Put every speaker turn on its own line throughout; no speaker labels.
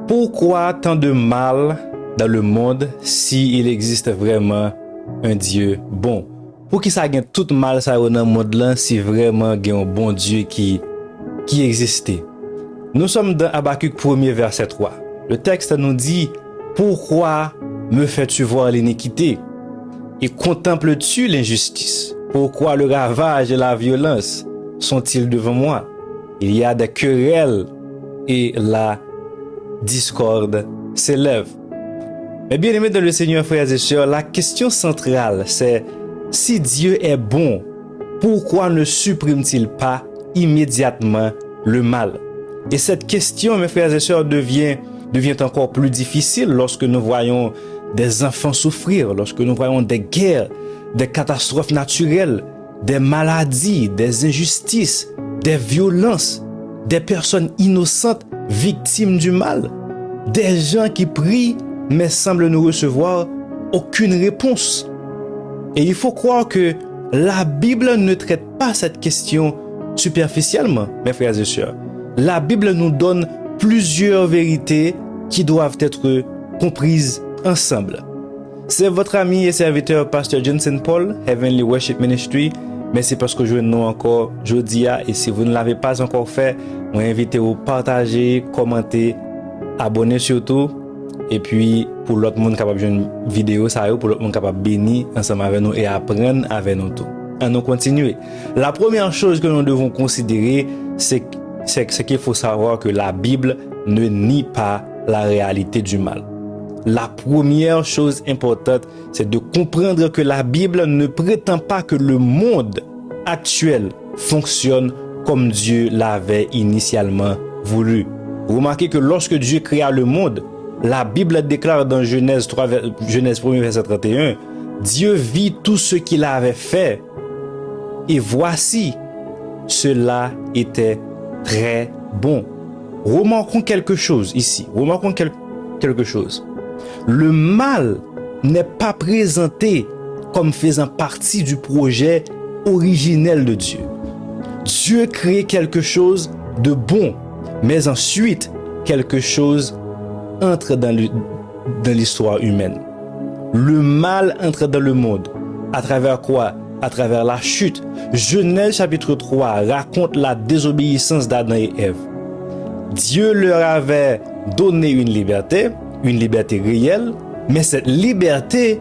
Pourquoi tant de mal dans le monde s'il existe vraiment un Dieu bon? Pour qui ça gagne tout mal ça dans le monde là si vraiment il y a un bon Dieu qui existait? Nous sommes dans Habakkuk 1er verset 3. Le texte nous dit: pourquoi me fais-tu voir l'iniquité et contemples-tu l'injustice? Pourquoi le ravage et la violence sont-ils devant moi? Il y a des querelles et la discorde s'élève. Mais bien aimés dans le Seigneur, frères et sœurs, la question centrale, c'est: si Dieu est bon, pourquoi ne supprime-t-il pas immédiatement le mal? Et cette question, mes frères et sœurs, devient encore plus difficile lorsque nous voyons des enfants souffrir, lorsque nous voyons des guerres, des catastrophes naturelles, des maladies, des injustices, des violences, des personnes innocentes victimes du mal, des gens qui prient mais semblent ne recevoir aucune réponse. Et il faut croire que la Bible ne traite pas cette question superficiellement, mes frères et sœurs. La Bible nous donne plusieurs vérités qui doivent être comprises ensemble. C'est votre ami et serviteur Pasteur Johnson Paul, Heavenly Worship Ministry. Merci parce que je nous encore jeudi. Et si vous ne l'avez pas encore fait, je vous invite à partager, commenter, abonner surtout. Et puis, pour l'autre monde capable de jouer une vidéo, ça pour l'autre monde capable de bénir ensemble avec nous et apprendre avec nous tout. À nous continuer. La première chose que nous devons considérer, c'est qu'il faut savoir que la Bible ne nie pas la réalité du mal. La première chose importante, c'est de comprendre que la Bible ne prétend pas que le monde actuel fonctionne comme Dieu l'avait initialement voulu. Remarquez que lorsque Dieu créa le monde, la Bible déclare dans Genèse 1 verset 31, Dieu vit tout ce qu'il avait fait et voici, cela était très bon. Remarquons quelque chose ici. Remarquons quelque chose. Le mal n'est pas présenté comme faisant partie du projet originel de Dieu. Dieu crée quelque chose de bon, mais ensuite, quelque chose entre dans l'histoire humaine. Le mal entre dans le monde. À travers quoi? À travers la chute. Genèse chapitre 3 raconte la désobéissance d'Adam et Ève. Dieu leur avait donné une liberté réelle, mais cette liberté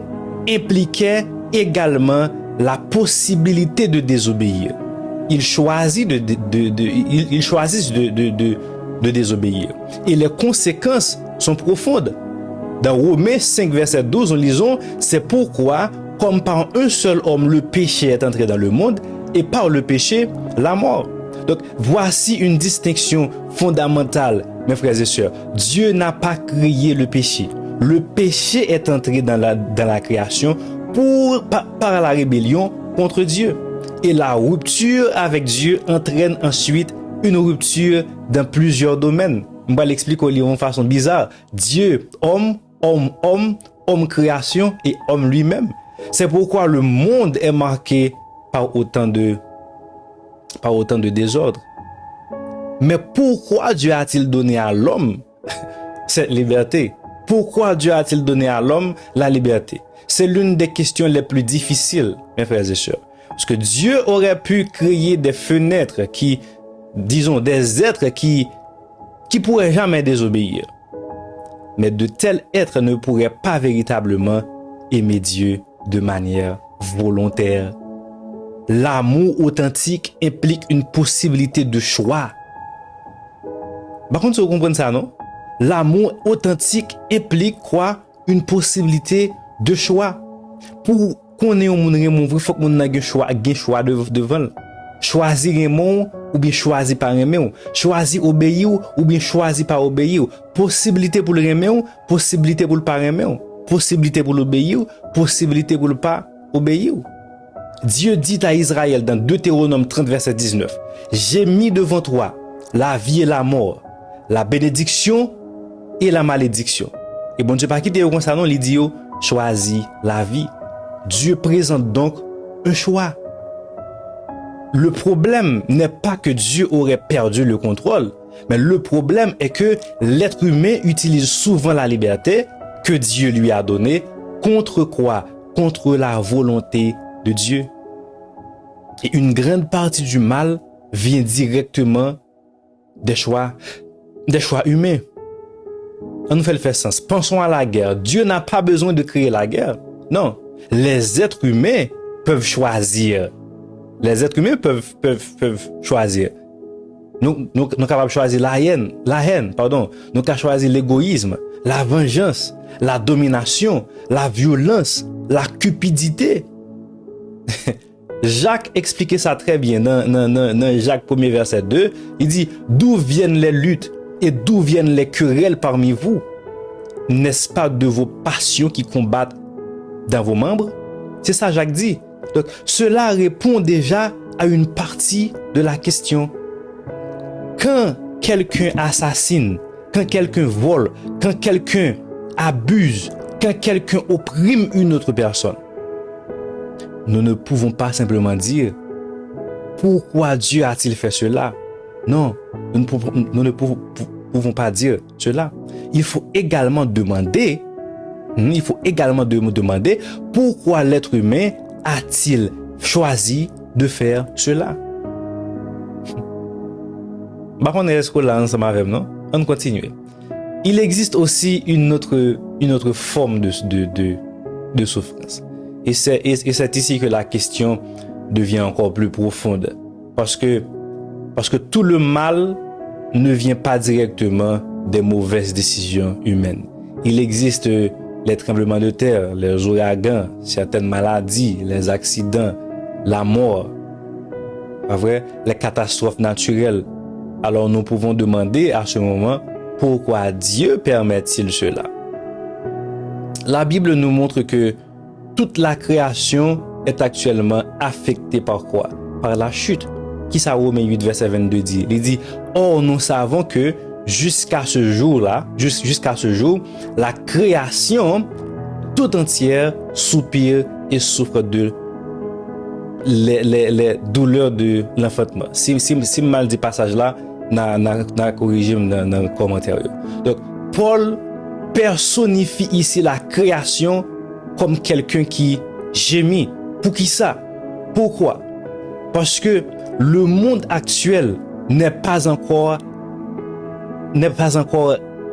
impliquait également la possibilité de désobéir. Ils choisissent de désobéir. Et les conséquences sont profondes. Dans Romains 5 verset 12, nous lisons: c'est pourquoi, comme par un seul homme le péché est entré dans le monde, et par le péché la mort. Donc voici une distinction fondamentale, mes frères et sœurs. Dieu n'a pas créé le péché. Le péché est entré dans la création par la rébellion contre Dieu. Et la rupture avec Dieu entraîne ensuite une rupture dans plusieurs domaines. On va l'expliquer de façon bizarre. Dieu, homme, création et homme lui-même. C'est pourquoi le monde est marqué par autant de désordre. Mais pourquoi Dieu a-t-il donné à l'homme cette liberté? Pourquoi Dieu a-t-il donné à l'homme la liberté? C'est l'une des questions les plus difficiles, mes frères et sœurs. Parce que Dieu aurait pu créer des fenêtres des êtres qui pourraient jamais désobéir. Mais de tels êtres ne pourraient pas véritablement aimer Dieu de manière volontaire. L'amour authentique implique une possibilité de choix. Par contre, vous comprenez ça, non? L'amour authentique implique quoi? Une possibilité de choix. Pour qu'on ait un monde, il faut qu'on ait un choix devant. Choisir Raymond ou bien choisir pas Raymond. Choisir obéir ou bien choisir pas obéir. Possibilité pour le Raymond, possibilité pour le pas Raymond. Possibilité pour l'obéir, possibilité pour le pas obéir. Dieu dit à Israël dans Deutéronome 30 verset 19, j'ai mis devant toi la vie et la mort, la bénédiction et la malédiction. Et bon Dieu pas quitter comme ça non, il dit choisis la vie. Dieu présente donc un choix. Le problème n'est pas que Dieu aurait perdu le contrôle, Mais le problème est que l'être humain utilise souvent la liberté que Dieu lui a donnée contre quoi? Contre la volonté de Dieu. Et une grande partie du mal vient directement des choix humains. On nous fait le faire sens. Pensons à la guerre. Dieu n'a pas besoin de créer la guerre. Non. Les êtres humains peuvent choisir. Les êtres humains peuvent choisir. Nous sommes capables de choisir la haine. Nous sommes capables de choisir l'égoïsme, la vengeance, la domination, la violence, la cupidité. Jacques expliquait ça très bien dans Jacques 1er verset 2. Il dit, d'où viennent les luttes et d'où viennent les querelles parmi vous? N'est-ce pas de vos passions qui combattent dans vos membres? C'est ça Jacques dit. Donc, cela répond déjà à une partie de la question. Quand quelqu'un assassine, quand quelqu'un vole, quand quelqu'un abuse, quand quelqu'un opprime une autre personne, nous ne pouvons pas simplement dire pourquoi Dieu a-t-il fait cela? Non, nous ne pouvons pas dire cela. Il faut également demander pourquoi l'être humain a-t-il choisi de faire cela? On est là ensemble avec nous, on continue. Il existe aussi une autre forme de souffrance. Et c'est ici que la question devient encore plus profonde. Parce que tout le mal ne vient pas directement des mauvaises décisions humaines. Il existe les tremblements de terre, les ouragans, certaines maladies, les accidents, la mort, pas vrai, les catastrophes naturelles. Alors nous pouvons demander à ce moment pourquoi Dieu permet-il cela? La Bible nous montre que toute la création est actuellement affectée par quoi? Par la chute. Qui ça, Romains 8, verset 22 dit? Il dit, or nous savons que jusqu'à ce jour, la création tout entière soupire et souffre de les douleurs de l'enfantement. Si mal dit passage là, n'a corrigé dans le commentaire. Donc, Paul personnifie ici la création comme quelqu'un qui gémit. Pour qui ça? Pourquoi? Parce que le monde actuel n'est pas encore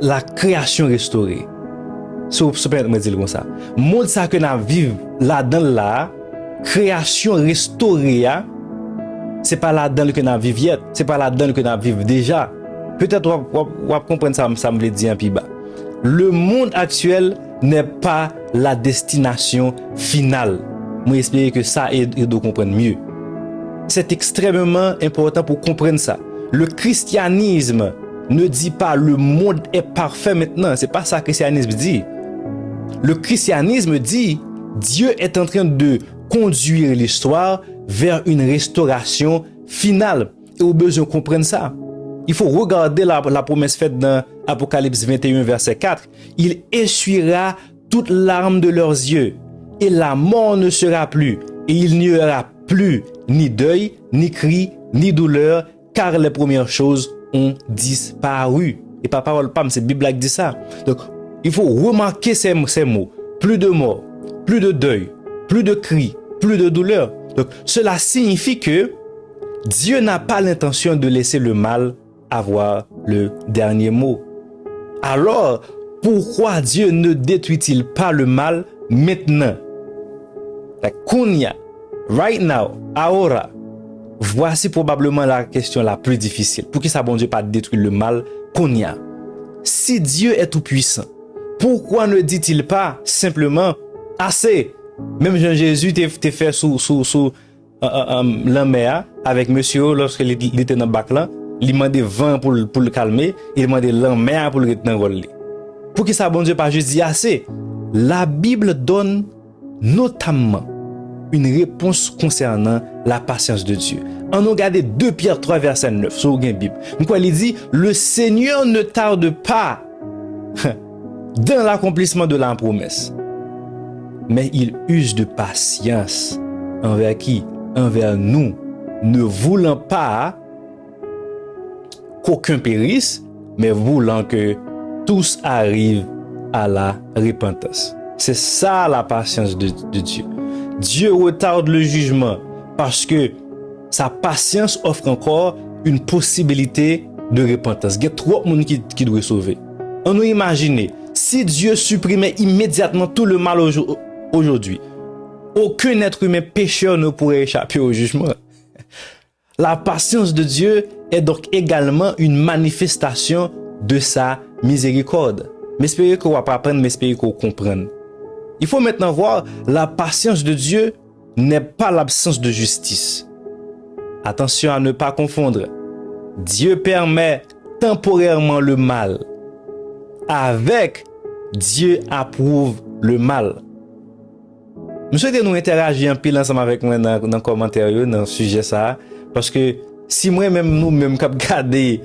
la création restaurée. Si vous pouvez me dire comme ça. Le monde ça que nous vivons là-dedans la création restaurée, c'est pas là-dedans que nous vivons, c'est pas là-dedans que nous vivons déjà. Peut-être vous comprendre ça me le dit un peu bas. Le monde actuel n'est pas la destination finale. Moi, j'espère que ça aide de comprendre mieux. C'est extrêmement important pour comprendre ça. Le christianisme ne dit pas le monde est parfait maintenant. C'est pas ça que le christianisme dit. Le christianisme dit Dieu est en train de conduire l'histoire vers une restauration finale. Et au besoin de comprendre ça. Il faut regarder la promesse faite dans Apocalypse 21, verset 4. Il essuiera toutes larmes de leurs yeux, et la mort ne sera plus, et il n'y aura plus ni deuil, ni cri, ni douleur, car les premières choses ont disparu. Et pas parole pam, c'est Bible qui dit ça. Donc, il faut remarquer ces mots. Plus de mort, plus de deuil, plus de cri, plus de douleur. Donc, cela signifie que Dieu n'a pas l'intention de laisser le mal avoir le dernier mot. Alors, pourquoi Dieu ne détruit-il pas le mal maintenant? Kounia, right now, ahora. Voici probablement la question la plus difficile. Pour qui ça bon Dieu pas détruire le mal? Kounia. Si Dieu est tout puissant, pourquoi ne dit-il pas simplement assez? Même Jean-Jésus t'es fait sous la mer avec monsieur lorsqu'il était dans le bac là. Il demandait vent pour le calmer, il demandait la mer pour le retenir. Pour que ça bon Dieu pas juste dit assez. La Bible donne notamment une réponse concernant la patience de Dieu. On a regardé 2 Pierre 3 verset 9 sur la Bible. Quoi il dit le Seigneur ne tarde pas dans l'accomplissement de la promesse, mais il use de patience envers qui? Envers nous, ne voulant pas qu'aucun périsse, mais voulant que tous arrivent à la repentance. C'est ça la patience de Dieu. Dieu retarde le jugement parce que sa patience offre encore une possibilité de repentance. Il y a trop de monde qui doit sauver. On nous imagine, si Dieu supprimait immédiatement tout le mal aujourd'hui, aucun être humain pécheur ne pourrait échapper au jugement. La patience de Dieu est donc également une manifestation de sa miséricorde. M'espérez qu'on va pas apprendre, m'espérez qu'on comprenne. Il faut maintenant voir, la patience de Dieu n'est pas l'absence de justice. Attention à ne pas confondre. Dieu permet temporairement le mal. Avec, Dieu approuve le mal. Nous souhaitons nous interagir un peu ensemble avec moi dans le commentaire, dans le sujet ça. Parce que si moi-même, nous-mêmes, quand regarder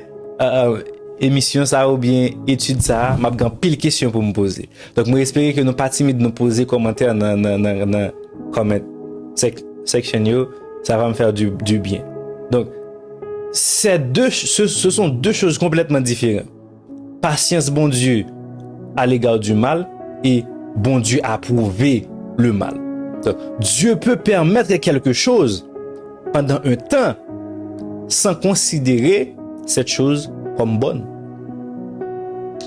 émission ça ou bien étude ça, m'a grand pile question pour me poser. Donc moi espérer que nous pas timide de nous poser commentaire dans comment section yo, ça va me faire du bien. Donc ce sont deux choses complètement différentes. Patience bon Dieu à l'égard du mal et bon Dieu approuver le mal. Donc, Dieu peut permettre quelque chose pendant un temps sans considérer cette chose comme bonne.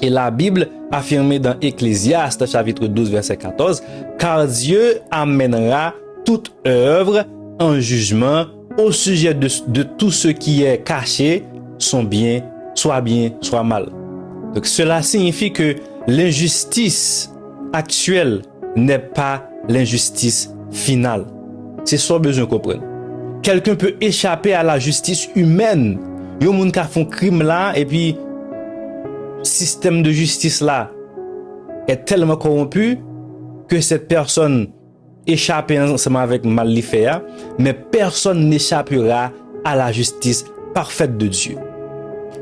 Et la Bible affirme dans Ecclésiaste chapitre 12 verset 14, car Dieu amènera toute œuvre en jugement au sujet de tout ce qui est caché, soit bien, soit mal. Donc cela signifie que l'injustice actuelle n'est pas l'injustice finale. C'est ça besoin de comprendre. Quelqu'un peut échapper à la justice humaine. Il y a des gens qui font crime là et puis système de justice là est tellement corrompu que cette personne échappe ensemble avec mal li fait, mais personne n'échappera à la justice parfaite de Dieu.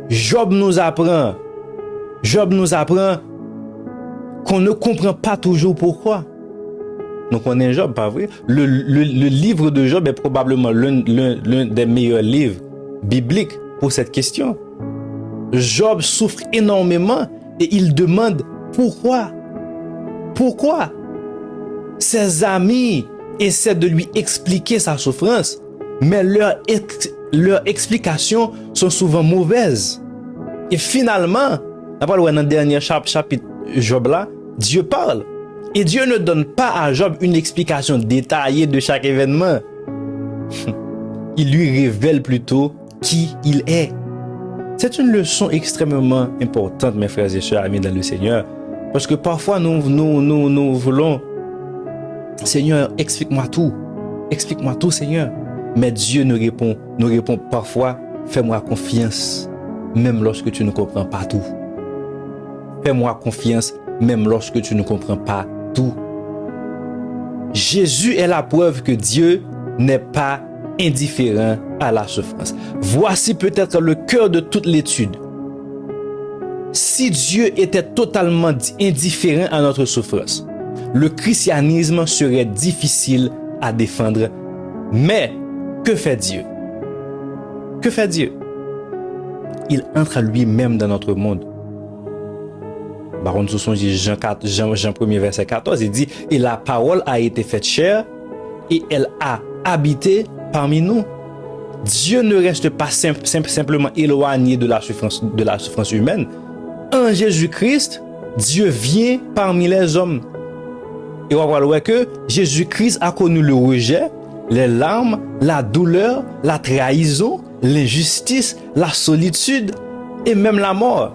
Job nous apprend qu'on ne comprend pas toujours pourquoi. Donc on est Job, pas vrai? Le livre de Job est probablement l'un des meilleurs livres bibliques pour cette question. Job souffre énormément et il demande pourquoi. Pourquoi? Ses amis essaient de lui expliquer sa souffrance, mais leurs explications sont souvent mauvaises. Et finalement, dans le dernier chapitre Job là, Dieu parle. Et Dieu ne donne pas à Job une explication détaillée de chaque événement. Il lui révèle plutôt qui il est. C'est une leçon extrêmement importante, mes frères et sœurs, amis dans le Seigneur. Parce que parfois, nous voulons, Seigneur, explique-moi tout, Seigneur. Mais Dieu nous répond parfois, fais-moi confiance, même lorsque tu ne comprends pas tout. Fais-moi confiance, même lorsque tu ne comprends pas tout. Jésus est la preuve que Dieu n'est pas indifférent à la souffrance. Voici peut-être le cœur de toute l'étude. Si Dieu était totalement indifférent à notre souffrance, le christianisme serait difficile à défendre. Mais que fait Dieu? Que fait Dieu? Il entre à lui-même dans notre monde. Baron Sousson dit Jean 1er verset 14, il dit « Et la parole a été faite chair et elle a habité parmi nous. » Dieu ne reste pas simplement éloigné de la souffrance humaine. En Jésus-Christ, Dieu vient parmi les hommes. Et on va voir que Jésus-Christ a connu le rejet, les larmes, la douleur, la trahison, l'injustice, la solitude et même la mort.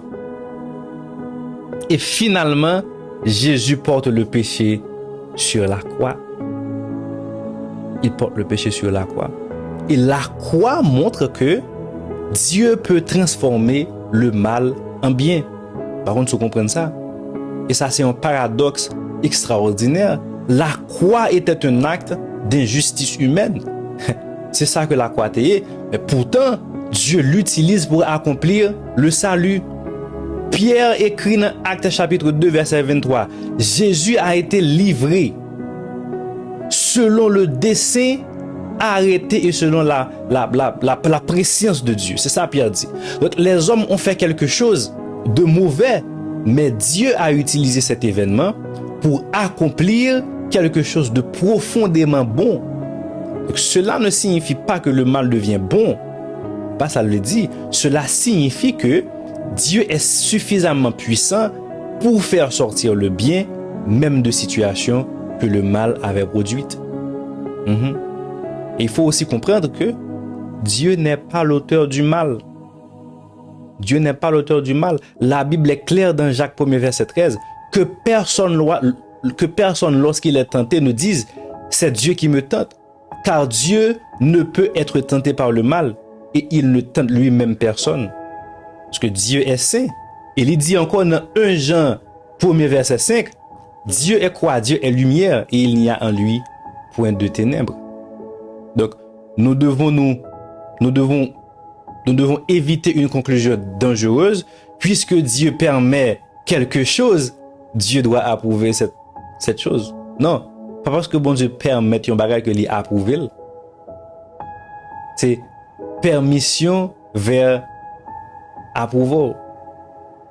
Et finalement, Jésus porte le péché sur la croix. Il porte le péché sur la croix. Et la croix montre que Dieu peut transformer le mal en bien. Par contre, vous comprenez ça? Et ça, c'est un paradoxe extraordinaire. La croix était un acte d'injustice humaine. C'est ça que la croix est. Mais pourtant, Dieu l'utilise pour accomplir le salut. Pierre écrit dans Actes chapitre 2 verset 23, Jésus a été livré selon le dessein arrêté et selon la préscience de Dieu. C'est ça Pierre dit. Donc les hommes ont fait quelque chose de mauvais, mais Dieu a utilisé cet événement pour accomplir quelque chose de profondément bon. Donc, cela ne signifie pas que le mal devient bon. Pas ça le dit. Cela signifie que Dieu est suffisamment puissant pour faire sortir le bien, même de situations que le mal avait produites. Et il faut aussi comprendre que Dieu n'est pas l'auteur du mal. Dieu n'est pas l'auteur du mal. La Bible est claire dans Jacques 1er verset 13 que personne lorsqu'il est tenté ne dise c'est Dieu qui me tente, car Dieu ne peut être tenté par le mal et il ne tente lui-même personne. Parce que Dieu est saint. Et il dit encore dans 1 Jean 1er verset 5, Dieu est quoi? Dieu est lumière et il n'y a en lui point de ténèbres. Donc, nous devons éviter une conclusion dangereuse. Puisque Dieu permet quelque chose, Dieu doit approuver cette chose. Non, pas parce que bon Dieu permet un bagage que lui approuve. C'est permission vers approval.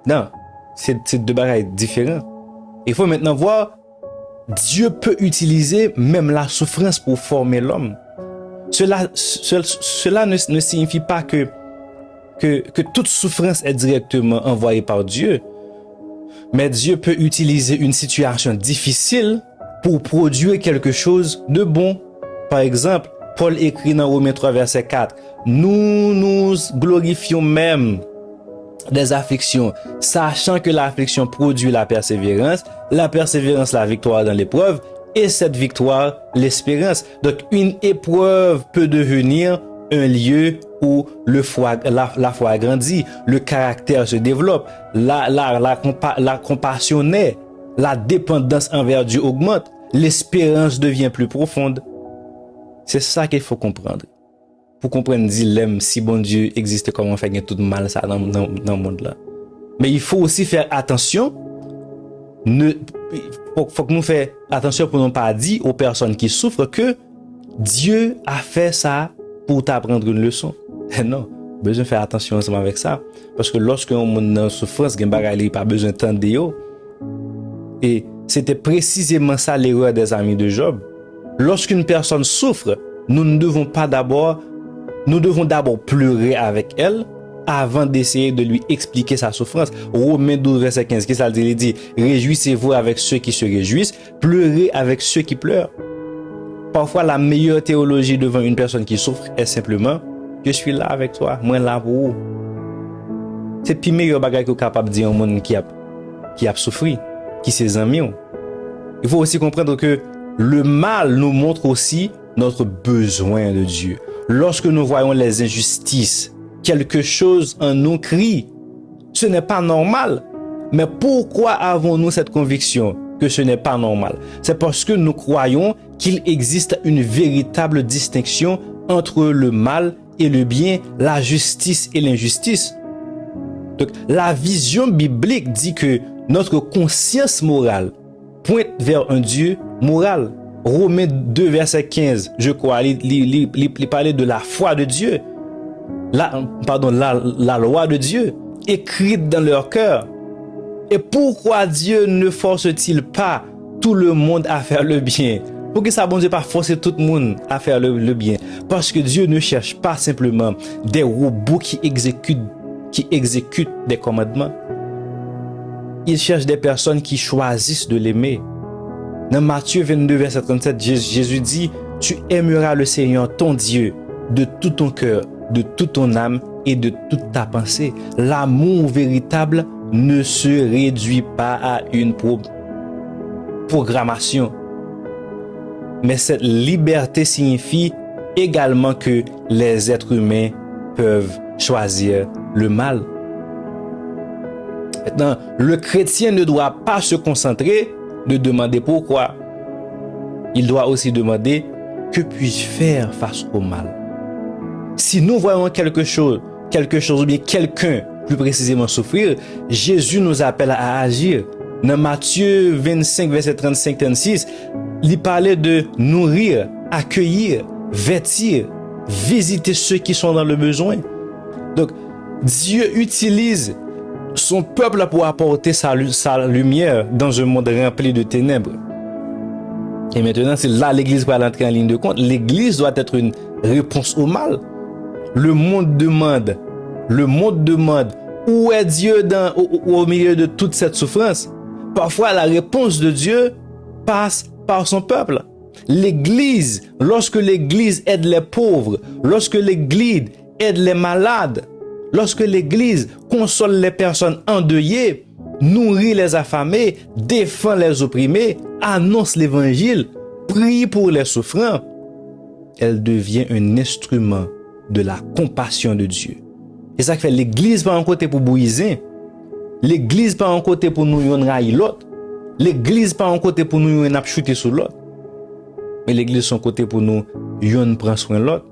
Non, c'est deux bagages différents. Il faut maintenant voir, Dieu peut utiliser même la souffrance pour former l'homme. Cela ne signifie pas que toute souffrance est directement envoyée par Dieu. Mais Dieu peut utiliser une situation difficile pour produire quelque chose de bon. Par exemple, Paul écrit dans Romains 3 verset 4, nous nous glorifions même des afflictions, sachant que l'affliction produit la persévérance la victoire dans l'épreuve, et cette victoire l'espérance. Donc une épreuve peut devenir un lieu où la foi grandit, le caractère se développe, la compassion naît, la dépendance envers Dieu augmente, l'espérance devient plus profonde. C'est ça qu'il faut comprendre. Pour comprendre le dilemme, si bon Dieu existe, comment faire tout mal ça dans le monde là. Mais il faut aussi faire attention. Faut que nous fassions attention pour ne pas dire aux personnes qui souffrent que Dieu a fait ça pour t'apprendre une leçon. Non, besoin de faire attention ensemble avec ça. Parce que lorsque on est en souffrance, il n'y a pas besoin de temps. Et c'était précisément ça l'erreur des amis de Job. Lorsqu'une personne souffre, nous devons d'abord pleurer avec elle avant d'essayer de lui expliquer sa souffrance. Romains 12 verset 15, qui ça dit? Il dit, réjouissez-vous avec ceux qui se réjouissent, pleurez avec ceux qui pleurent. Parfois, la meilleure théologie devant une personne qui souffre est simplement, je suis là avec toi, moi là pour vous. C'est le plus meilleur bagage que vous êtes capable de dire au monde qui a souffert, qui ses amis. Il faut aussi comprendre que le mal nous montre aussi notre besoin de Dieu. Lorsque nous voyons les injustices, quelque chose en nous crie, ce n'est pas normal. Mais pourquoi avons-nous cette conviction que ce n'est pas normal? C'est parce que nous croyons qu'il existe une véritable distinction entre le mal et le bien, la justice et l'injustice. Donc, la vision biblique dit que notre conscience morale pointe vers un Dieu moral. Romains 2 verset 15, je crois, il parlait de la foi de Dieu, la loi de Dieu écrite dans leur cœur. Et pourquoi Dieu ne force-t-il pas tout le monde à faire le bien? Pourquoi ça bon Dieu pas forcer tout le monde à faire le bien? Parce que Dieu ne cherche pas simplement des robots qui exécutent des commandements. Il cherche des personnes qui choisissent de l'aimer. Dans Matthieu 22 verset 37, Jésus dit, tu aimeras le Seigneur ton Dieu de tout ton cœur, de toute ton âme et de toute ta pensée. L'amour véritable ne se réduit pas à une programmation. Mais cette liberté signifie également que les êtres humains peuvent choisir le mal. Maintenant, le chrétien ne doit pas se concentrer de demander pourquoi. Il doit aussi demander que puis-je faire face au mal. Si nous voyons quelque chose ou bien quelqu'un plus précisément souffrir, Jésus nous appelle à agir. Dans Matthieu 25 verset 35-36, il parlait de nourrir, accueillir, vêtir, visiter ceux qui sont dans le besoin. Donc, Dieu utilise son peuple pour apporter sa lumière dans un monde rempli de ténèbres. Et maintenant, c'est là l'Église va entrer en ligne de compte. L'Église doit être une réponse au mal. Le monde demande, où est Dieu au milieu de toute cette souffrance? Parfois, la réponse de Dieu passe par son peuple. L'Église, lorsque l'Église aide les pauvres, lorsque l'Église aide les malades, lorsque l'Église console les personnes endeuillées, nourrit les affamés, défend les opprimés, annonce l'Évangile, prie pour les souffrants, elle devient un instrument de la compassion de Dieu. Et ça fait l'Église pas un côté pour briser, l'Église pas un côté pour nous yon railler l'autre, l'Église pas un côté pour nous yon chuter sur l'autre, mais l'Église son côté pour nous yon prend soin l'autre.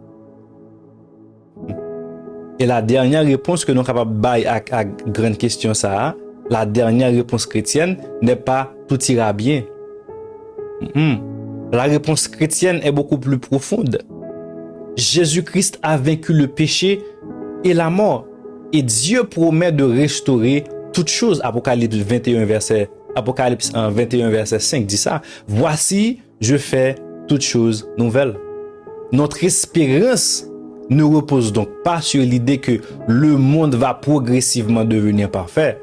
Et la dernière réponse que nous sommes capables de bailler à grande question ça, la dernière réponse chrétienne n'est pas tout ira bien. La réponse chrétienne est beaucoup plus profonde. Jésus-Christ a vaincu le péché et la mort. Et Dieu promet de restaurer toutes choses. Apocalypse 21 verset 5 dit ça. Voici, je fais toutes choses nouvelles. Notre espérance ne repose donc pas sur l'idée que le monde va progressivement devenir parfait.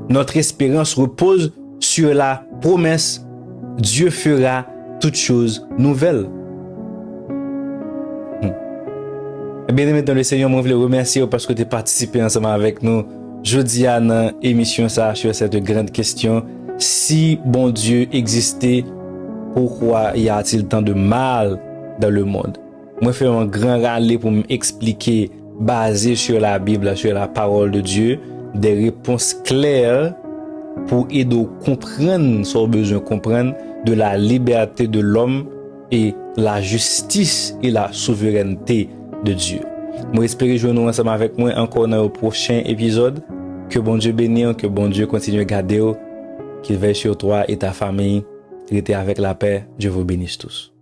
Notre espérance repose sur la promesse Dieu fera toutes choses nouvelles. Bien aimé dans le Seigneur, je voulais remercier parce que tu as participé ensemble avec nous. Jeudi à dans émission ça sur cette grande question. Si bon Dieu existait, pourquoi y a-t-il tant de mal dans le monde? Moi fais un grand râler pour m'expliquer, basé sur la Bible, sur la parole de Dieu, des réponses claires pour aider à comprendre, sans besoin de comprendre, de la liberté de l'homme et la justice et la souveraineté de Dieu. Moi espère jouer nous ensemble avec moi encore dans le prochain épisode. Que bon Dieu bénisse, que bon Dieu continue à garder, qu'il veille sur toi et ta famille. Restez avec la paix. Dieu vous bénisse tous.